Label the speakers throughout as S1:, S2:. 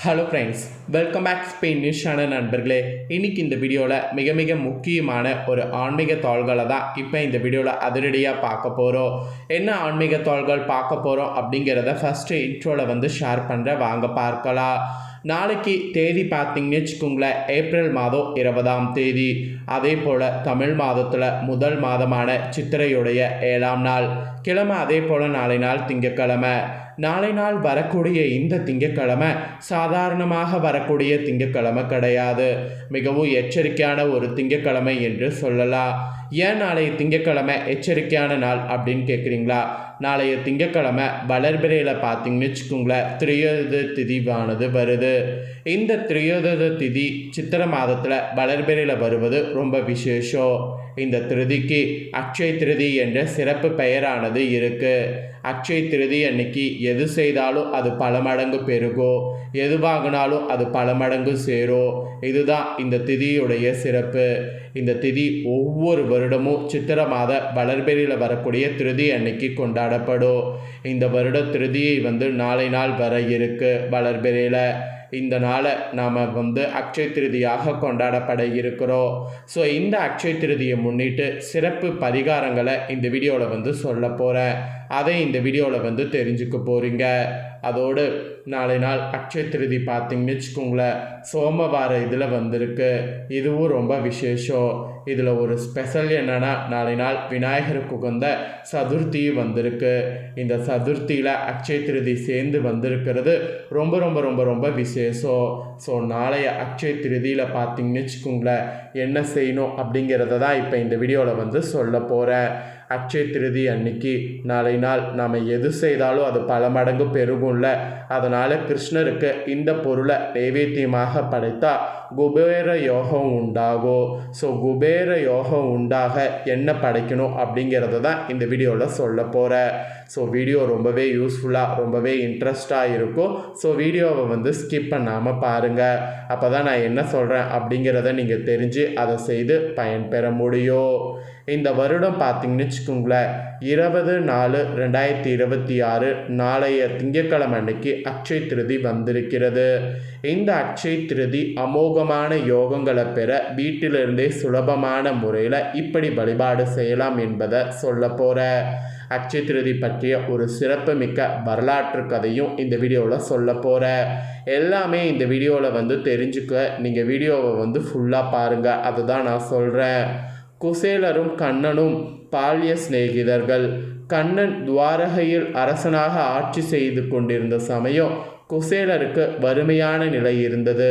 S1: Hello friends, welcome back Spain news channel நண்பர்களே. இன்றைக்கி இந்த வீடியோவில் மிக மிக முக்கியமான ஒரு ஆன்மீக தாள்களை தான் இப்போ இந்த வீடியோவில் அதிரடியாக பார்க்க போகிறோம். என்ன ஆன்மீக தாள்கள் பார்க்க போகிறோம் அப்படிங்கிறத ஃபஸ்ட்டு இன்ட்ரோவில் ஷேர் பண்ணுறேன், வாங்க பார்க்கலாம். நாளைக்கு தேதி பார்த்தீங்கன்னு வச்சுக்கோங்களேன், ஏப்ரல் மாதம் 20ஆம் தேதி. அதே போல் தமிழ் மாதத்தில் முதல் மாதமான சித்திரையுடைய 7ஆம் நாள் கிழமை. அதே போல் நாளை நாள் திங்கக்கிழமை. நாளை நாள் வரக்கூடிய இந்த திங்கக்கிழமை சாதாரணமாக வரக்கூடிய திங்கக்கிழமை கிடையாது. மிகவும் எச்சரிக்கையான ஒரு திங்கக்கிழமை என்று சொல்லலாம். ஏன் நாளைய திங்கக்கிழமை எச்சரிக்கையான நாள் அப்படின்னு கேட்குறீங்களா? நாளைய திங்கக்கிழமை வளர்பிறையில் பார்த்தீங்கன்னு வச்சுக்கோங்களேன், திரியோதய திதிவானது வருது. இந்த திரியோதய திதி சித்திரை மாதத்தில் வளர்பிறையில் வருவது ரொம்ப விசேஷம். இந்த திருதிக்கு அக்ஷய திருதி என்ற சிறப்பு பெயரானது இருக்குது. அக்ஷய திருதி அன்னைக்கு எது செய்தாலும் அது பல மடங்கு பெருகும், எது வாங்கினாலும் அது பல மடங்கு சேரும். இதுதான் இந்த திதியுடைய சிறப்பு. இந்த திதி ஒவ்வொரு வருடமும் சித்திரை மாத வளர்பிறையில் வரக்கூடிய திருதி அன்னைக்கு கொண்டாடப்படும். இந்த வருட திருதியை நாளை நாள் வர இருக்கு வளர்பிறையில். இந்த நாளை நாம் அக்ஷய திருதியாக கொண்டாடப்பட இருக்கிறோம். ஸோ இந்த அக்ஷய திருதியை முன்னிட்டு சிறப்பு பரிகாரங்களை இந்த வீடியோவில் சொல்ல போகிறேன். அதை இந்த வீடியோவில் தெரிஞ்சுக்க போகிறீங்க. அதோடு நாளை நாள் அக்ஷய திருதி பார்த்தீங்கன்னு வச்சுக்கோங்களேன், சோமவார இதில் வந்திருக்கு. இதுவும் ரொம்ப விசேஷம். இதில் ஒரு ஸ்பெஷல் என்னென்னா, நாளை நாள் விநாயகருக்கு உகந்த சதுர்த்தி வந்திருக்கு. இந்த சதுர்த்தியில் அக்ஷய திருதி சேர்ந்து வந்திருக்கிறது ரொம்ப ரொம்ப ரொம்ப ரொம்ப விசேஷம். ஸோ நாளைய அக்ஷய திருதியில் பார்த்தீங்கன்னு வச்சுக்கோங்களேன், என்ன செய்யணும் அப்படிங்கிறத தான் இப்போ இந்த வீடியோவில் சொல்ல போகிறேன். அக்ஷய திருதி அன்னைக்கு நாளை நாள் நாம் எது செய்தாலும் அது பல மடங்கு பெருகும்ல. அதனால் கிருஷ்ணருக்கு இந்த பொருளை நைவேத்தியமாக படைத்தா குபேர யோகம் உண்டாகும். ஸோ குபேர யோகம் உண்டாக என்ன படைக்கணும் அப்படிங்கிறத தான் இந்த வீடியோவில் சொல்ல போகிறேன். ஸோ வீடியோ ரொம்பவே யூஸ்ஃபுல்லாக ரொம்பவே இன்ட்ரெஸ்டாக இருக்கும். ஸோ வீடியோவை ஸ்கிப் பண்ணாமல் பாருங்கள். அப்போ தான் நான் என்ன சொல்கிறேன் அப்படிங்கிறத நீங்கள் தெரிஞ்சு அதை செய்து பயன்பெற முடியும். இந்த வருடம் பார்த்தீங்கன்னு வச்சுக்கோங்களேன், 20/4/2026 நாளைய திங்கட்கிழமை அன்னைக்கு அக்ஷய திருதி வந்திருக்கிறது. இந்த அக்ஷய திருதி அமோகமான யோகங்களை பெற வீட்டிலிருந்தே சுலபமான முறையில் இப்படி வழிபாடு செய்யலாம் என்பதை சொல்ல போகிறேன். அக்ஷய திருதி பற்றிய ஒரு சிறப்பு மிக்க வரலாற்று கதையும் இந்த வீடியோவில் சொல்ல போகிறேன். எல்லாமே இந்த வீடியோவில் தெரிஞ்சுக்க நீங்கள் வீடியோவை ஃபுல்லாக பாருங்கள். அதுதான் நான் சொல்கிறேன். குசேலரும் கண்ணனும் பால்ய சிநேகிதர்கள். கண்ணன் துவாரகையில் அரசனாக ஆட்சி செய்து கொண்டிருந்த சமயம் குசேலருக்கு வறுமையான நிலை இருந்தது.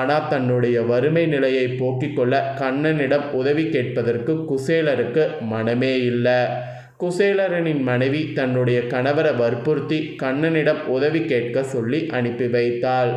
S1: ஆனால் தன்னுடைய வறுமை நிலையை போக்கிக் கொள்ள கண்ணனிடம் உதவி கேட்பதற்கு குசேலருக்கு மனமே இல்லை. குசேலரனின் மனைவி தன்னுடைய கணவரை வற்புறுத்தி கண்ணனிடம் உதவி கேட்க சொல்லி அனுப்பி வைத்தாள்.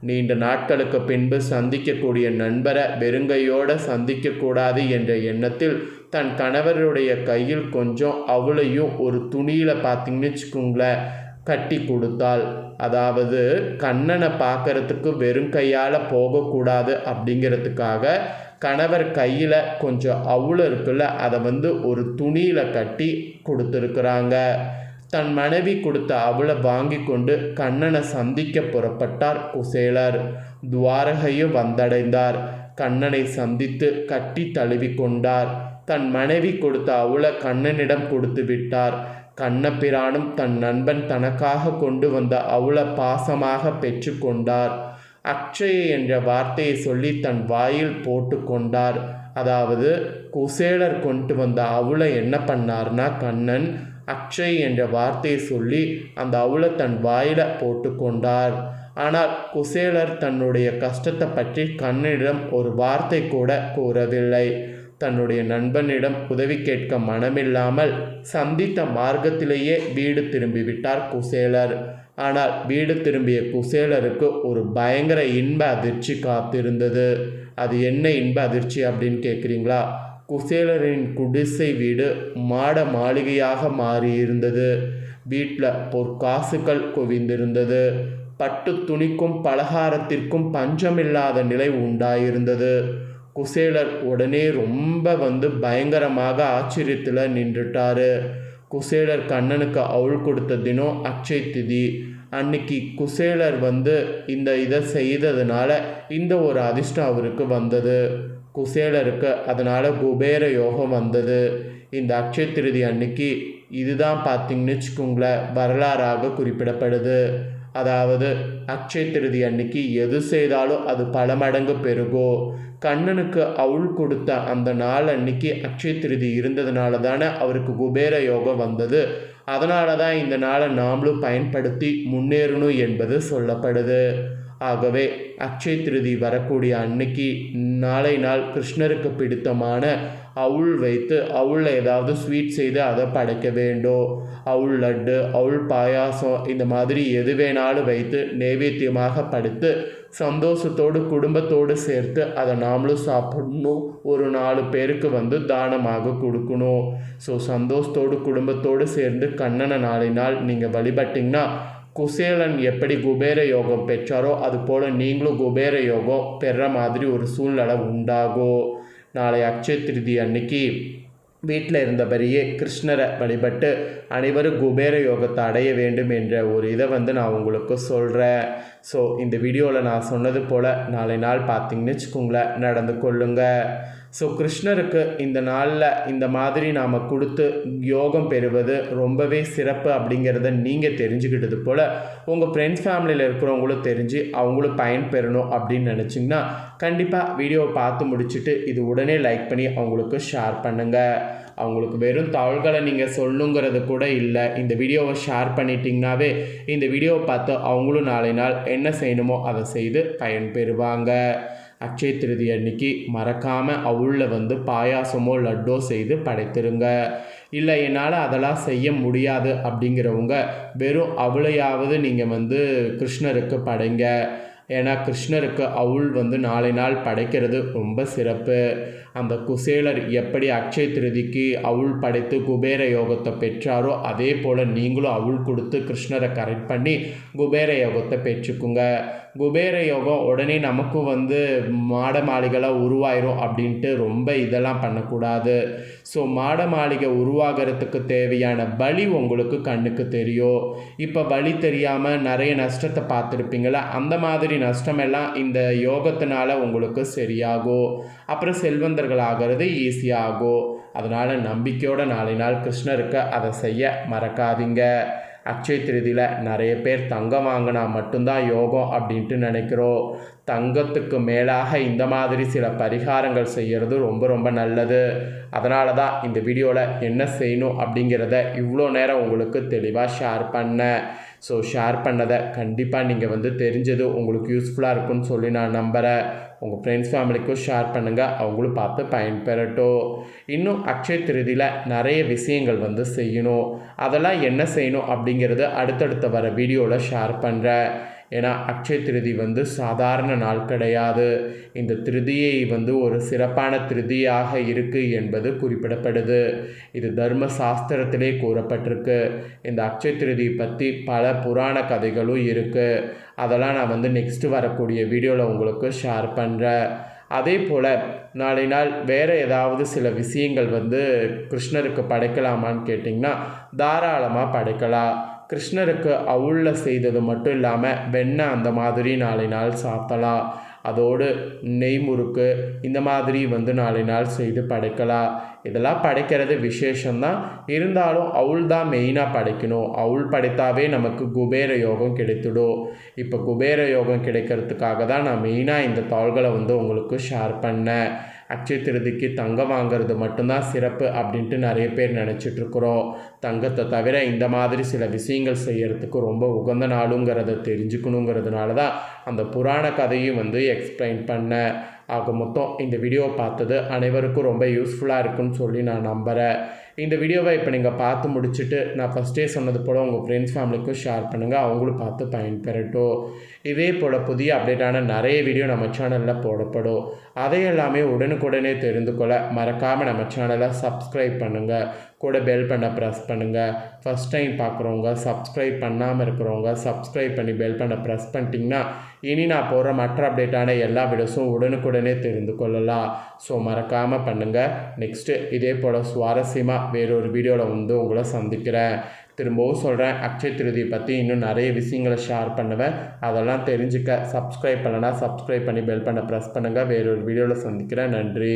S1: நீண்ட நாட்களுக்கு பின்பு சந்திக்கக்கூடிய நண்பரை வெறுங்கையோடு சந்திக்கக்கூடாது என்ற எண்ணத்தில் தன் கணவருடைய கையில் கொஞ்சம் அவளையும் ஒரு துணியில் பார்த்தீங்கன்னு வச்சுக்கோங்களேன் கட்டி கொடுத்தாள். அதாவது கண்ணனை பார்க்கறதுக்கு வெறும் கையால் போகக்கூடாது அப்படிங்கிறதுக்காக கணவர் கையில் கொஞ்சம் அவுளை இருக்குல்ல, அதை ஒரு துணியில் கட்டி கொடுத்துருக்குறாங்க. தன் மனைவி கொடுத்த அவளை வாங்கி கொண்டு கண்ணனை சந்திக்க புறப்பட்டார் குசேலர். துவாரகையும் வந்தடைந்தார். கண்ணனை சந்தித்து கட்டி தழுவி கொண்டார். தன் மனைவி கொடுத்த அவளை கண்ணனிடம் கொடுத்து விட்டார். கண்ணபிரானும் தன் நண்பன் தனக்காக கொண்டு வந்த அவளை பாசமாக பெற்று கொண்டார். அக்ஷய என்ற வார்த்தையை சொல்லி தன் வாயில் போட்டு கொண்டார். அதாவது குசேலர் கொண்டு வந்த அவளை என்ன பண்ணார்னா, கண்ணன் அக்ஷய் என்ற வார்த்தையை சொல்லி அந்த அவளை தன் வாயில போட்டு கொண்டார். ஆனால் குசேலர் தன்னுடைய கஷ்டத்தை பற்றி கண்ணனிடம் ஒரு வார்த்தை கூட கூறவில்லை. தன்னுடைய நண்பனிடம் உதவி கேட்க மனமில்லாமல் சந்தித்த மார்க்கத்திலேயே வீடு திரும்பிவிட்டார் குசேலர். ஆனால் வீடு திரும்பிய குசேலருக்கு ஒரு பயங்கர இன்ப அதிர்ச்சி காத்திருந்தது. அது என்ன இன்ப அதிர்ச்சி அப்படின்னு கேட்குறீங்களா? குசேலரின் குடிசை வீடு மாட மாளிகையாக மாறியிருந்தது. வீட்டில் பொற்காசுகள் குவிந்திருந்தது. பட்டு துணிக்கும் பலகாரத்திற்கும் பஞ்சமில்லாத நிலை உண்டாயிருந்தது. குசேலர் உடனே ரொம்ப பயங்கரமாக ஆச்சரியத்தில் நின்றுட்டாரு. குசேலர் கண்ணனுக்கு அவுள் கொடுத்த தினம் அக்ஷய திதி. அன்னைக்கு குசேலர் வந்து இதை செய்ததுனால இந்த ஒரு அதிர்ஷ்டம் அவருக்கு வந்தது. குசேலருக்கு அதனால் குபேர யோகம் வந்தது. இந்த அக்ஷய திருதி அன்னைக்கு இதுதான் பார்த்திங்கன்னு வச்சுக்கோங்களேன் வரலாறாக குறிப்பிடப்படுது. அதாவது அக்ஷய திருதி அன்னைக்கு எது செய்தாலும் அது பல மடங்கு பெருகும். கண்ணனுக்கு அவுள் கொடுத்த அந்த நாள் அன்னைக்கு அக்ஷய திருதி இருந்ததுனால தானே அவருக்கு குபேர யோகம் வந்தது. அதனால தான் இந்த நாளை நாமளும் பயன்படுத்தி முன்னேறணும் என்பது சொல்லப்படுது. ஆகவே அக்ஷய திருதி வரக்கூடிய அன்னைக்கு நாளை நாள் கிருஷ்ணருக்கு பிடித்தமான அவுள் வைத்து அவுளில் ஏதாவது ஸ்வீட் செய்து அதை படைக்க வேண்டும். அவுள் லட்டு, அவுள் பாயாசம் இந்த மாதிரி எது வேணாலும் வைத்து நைவேத்தியமாக படைத்து சந்தோஷத்தோடு குடும்பத்தோடு சேர்த்து அதை நாமளும் சாப்பிடணும். ஒரு 4 பேருக்கு வந்து தானமாக கொடுக்கணும். ஸோ சந்தோஷத்தோடு குடும்பத்தோடு சேர்ந்து கண்ணனை நாளை நாள் நீங்கள் வழிபட்டிங்கன்னா குசேலன் எப்படி குபேர யோகம் பெற்றாரோ அதுபோல் நீங்களும் குபேர யோகம் பெற மாதிரி ஒரு சூழ்நிலை உண்டாகும். நாளை அக்ஷய திருதி அன்னைக்கு வீட்டில் இருந்தபடியே கிருஷ்ணரை வழிபட்டு அனைவரும் குபேர யோகத்தை அடைய வேண்டும் என்ற ஒரு இதை வந்து நான் உங்களுக்கு சொல்கிறேன். ஸோ இந்த வீடியோவில் நான் சொன்னது போல் நாளை நாள் பார்த்திங்கன்னு வச்சுக்கோங்களேன் நடந்து கொள்ளுங்க. ஸோ கிருஷ்ணருக்கு இந்த நாளில் இந்த மாதிரி நாம் கொடுத்து யோகம் பெறுவது ரொம்பவே சிறப்பு அப்படிங்கிறத நீங்கள் தெரிஞ்சுக்கிட்டது போல் உங்கள் ஃப்ரெண்ட்ஸ் ஃபேமிலியில் இருக்கிறவங்களும் தெரிஞ்சு அவங்களும் பயன்பெறணும் அப்படின்னு நினச்சிங்கன்னா கண்டிப்பாக வீடியோவை பார்த்து முடிச்சுட்டு இது உடனே லைக் பண்ணி அவங்களுக்கு ஷேர் பண்ணுங்கள். அவங்களுக்கு வெறும் தகவல்களை நீங்கள் சொல்லணுங்கிறது கூட இல்லை, இந்த வீடியோவை ஷேர் பண்ணிட்டீங்கன்னாவே இந்த வீடியோவை பார்த்து அவங்களும் நாளை நாள் என்ன செய்யணுமோ அதை செய்து பயன்பெறுவாங்க. அக்ஷய திருதி அன்னைக்கு மறக்காமல் அவுளில் வந்து பாயாசமோ லட்டோ செய்து படைத்திருங்க. இல்லை என்னால் அதெல்லாம் செய்ய முடியாது அப்படிங்கிறவங்க வெறும் அவளையாவது நீங்கள் வந்து கிருஷ்ணருக்கு படைங்க. ஏன்னா கிருஷ்ணருக்கு அவுள் வந்து நாளை நாள் படைக்கிறது ரொம்ப சிறப்பு. அந்த குசேலர் எப்படி அக்ஷய திருதிக்கு அவுள் படைத்து குபேர யோகத்தை பெற்றாரோ அதே போல் நீங்களும் அவுள் கொடுத்து கிருஷ்ணரை கரெக்ட் பண்ணி குபேர யோகத்தை பெற்றுக்குங்க. குபேர யோகம் உடனே நமக்கும் வந்து மாட மாளிகைலாம் உருவாயிரும் அப்படின்ட்டு ரொம்ப இதெல்லாம் பண்ணக்கூடாது. ஸோ மாட மாளிகை உருவாகிறதுக்கு தேவையான பலி உங்களுக்கு கண்ணுக்கு தெரியும். இப்போ பலி தெரியாமல் நிறைய நஷ்டத்தை பார்த்துருப்பீங்களா, அந்த மாதிரி நஷ்டமெல்லாம் இந்த யோகத்தினால உங்களுக்கு சரியாகும். அப்புறம் செல்வந்தர்கள் ஆகிறது ஈஸியாகும். அதனால் நம்பிக்கையோட நாளை நாள் கிருஷ்ணருக்கு அதை செய்ய மறக்காதீங்க. அக்ஷய திருதியில் நிறைய பேர் தங்கம் வாங்கினா மட்டும்தான் யோகம் அப்படின்ட்டு நினைக்கிறோம். தங்கத்துக்கு மேலாக இந்த மாதிரி சில பரிகாரங்கள் செய்கிறது ரொம்ப ரொம்ப நல்லது. அதனால தான் இந்த வீடியோவில் என்ன செய்யணும் அப்படிங்கிறத இவ்வளோ நேரம் உங்களுக்கு தெளிவாக ஷேர் பண்ணேன். ஸோ ஷேர் பண்ணதை கண்டிப்பாக நீங்கள் வந்து தெரிஞ்சது உங்களுக்கு யூஸ்ஃபுல்லாக இருக்குன்னு சொல்லி நான் நம்புகிறேன். உங்கள் ஃப்ரெண்ட்ஸ் ஃபேமிலிக்கும் ஷேர் பண்ணுங்கள், அவங்களும் பார்த்து பயன்பெறட்டும். இன்னும் அக்ஷய திருதியில் நிறைய விஷயங்கள் வந்து செய்யணும். அதெல்லாம் என்ன செய்யணும் அப்படிங்கிறது அடுத்தடுத்த வர வீடியோவில் ஷேர் பண்ணுறேன். ஏன்னா அக்ஷய திருதி வந்து சாதாரண நாள் கிடையாது. இந்த திருதியை வந்து ஒரு சிறப்பான திருதியாக இருக்குது என்பது குறிப்பிடப்படுது. இது தர்ம சாஸ்திரத்திலே கூறப்பட்டிருக்கு. இந்த அக்ஷய திருதியை பற்றி பல புராண கதைகளும் இருக்குது. அதெல்லாம் நான் வந்து நெக்ஸ்ட்டு வரக்கூடிய வீடியோவில் உங்களுக்கு ஷேர் பண்ணுறேன். அதே போல் நாளை நாள் வேறு ஏதாவது சில விஷயங்கள் வந்து கிருஷ்ணருக்கு படைக்கலாமான்னு கேட்டிங்கன்னா தாராளமாக படைக்கலாம். கிருஷ்ணருக்கு அவுளில் செய்தது மட்டும் இல்லாமல் வெண்ணெய் அந்த மாதிரி நாளை நாள் சாப்பிடலாம். அதோடு நெய் முறுக்கு இந்த மாதிரி வந்து நாளை நாள் செய்து படைக்கலாம். இதெல்லாம் படைக்கிறது விசேஷம்தான். இருந்தாலும் அவுள் தான் மெயினாக படைக்கணும். அவுள் படைத்தாவே நமக்கு குபேர யோகம் கிடைத்துடும். இப்போ குபேர யோகம் கிடைக்கிறதுக்காக தான் நான் மெயினாக இந்த தாள்களை வந்து உங்களுக்கு ஷேர் பண்ணேன். அக்ஷய திருதிக்கு தங்கம் வாங்கிறது மட்டும்தான் சிறப்பு அப்படின்ட்டு நிறைய பேர் நினச்சிட்ருக்குறோம். தங்கத்தை தவிர இந்த மாதிரி சில விஷயங்கள் செய்கிறதுக்கு ரொம்ப உகந்த நாளுங்கிறத தெரிஞ்சுக்கணுங்கிறதுனால தான் அந்த புராண கதையும் வந்து எக்ஸ்பிளைன் பண்ணேன். ஆக மொத்தம் இந்த வீடியோவை பார்த்தது அனைவருக்கும் ரொம்ப யூஸ்ஃபுல்லாக இருக்குன்னு சொல்லி நான் நம்புகிறேன். இந்த வீடியோவை இப்போ நீங்கள் பார்த்து முடிச்சுட்டு நான் ஃபஸ்ட்டே சொன்னது போல் உங்கள் ஃப்ரெண்ட்ஸ் ஃபேமிலிக்கும் ஷேர் பண்ணுங்கள், அவங்களும் பார்த்து பயன்பெறட்டும். இதே போல் புதிய அப்டேட்டான நிறைய வீடியோ நம்ம சேனலில் போடப்படும். அதையெல்லாமே உடனுக்குடனே தெரிந்து கொள்ள மறக்காமல் நம்ம சேனலை சப்ஸ்கிரைப் பண்ணுங்கள், கூட பெல் பண்ண ப்ரெஸ் பண்ணுங்கள். ஃபஸ்ட் டைம் பார்க்குறவங்க, சப்ஸ்கிரைப் பண்ணாமல் இருக்கிறவங்க சப்ஸ்கிரைப் பண்ணி பெல் பண்ண ப்ரெஸ் பண்ணிட்டீங்கன்னா இனி நான் போடுற மற்ற அப்டேட்டான எல்லா வீடியோஸும் உடனுக்குடனே தெரிந்து கொள்ளலாம். ஸோ மறக்காமல் பண்ணுங்கள். நெக்ஸ்ட்டு இதே போல் சுவாரஸ்யமாக வேறொரு வீடியோவில் வந்து உங்களை சந்திக்கிறேன். திரும்பவும் சொல்கிறேன், அக்ஷய திருதியை பற்றி இன்னும் நிறைய விஷயங்களை ஷேர் பண்ணுவேன். அதெல்லாம் தெரிஞ்சுக்க சப்ஸ்கிரைப் பண்ணலைன்னா சப்ஸ்கிரைப் பண்ணி பெல் பண்ண ப்ரெஸ் பண்ணுங்கள். வேறொரு வீடியோவில் சந்திக்கிறேன். நன்றி.